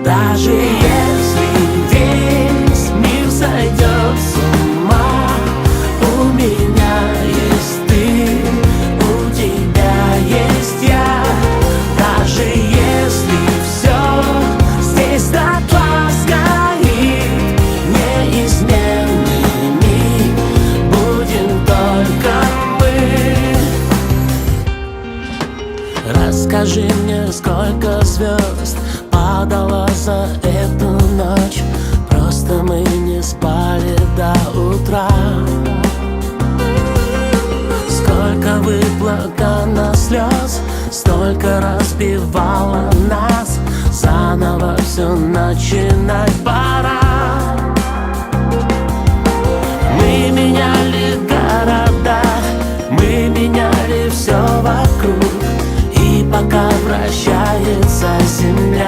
Даже если весь мир сойдет с ума, у меня есть ты, у тебя есть я. Даже если все здесь дотла сгорит, неизменными будем только мы. Расскажи мне, сколько звезд падало за эту ночь. Просто мы не спали до утра. Сколько выплакано слез, столько разбивало нас. Заново все начинать пора. Мы меняли города, мы меняли все вокруг. И пока вращается земля,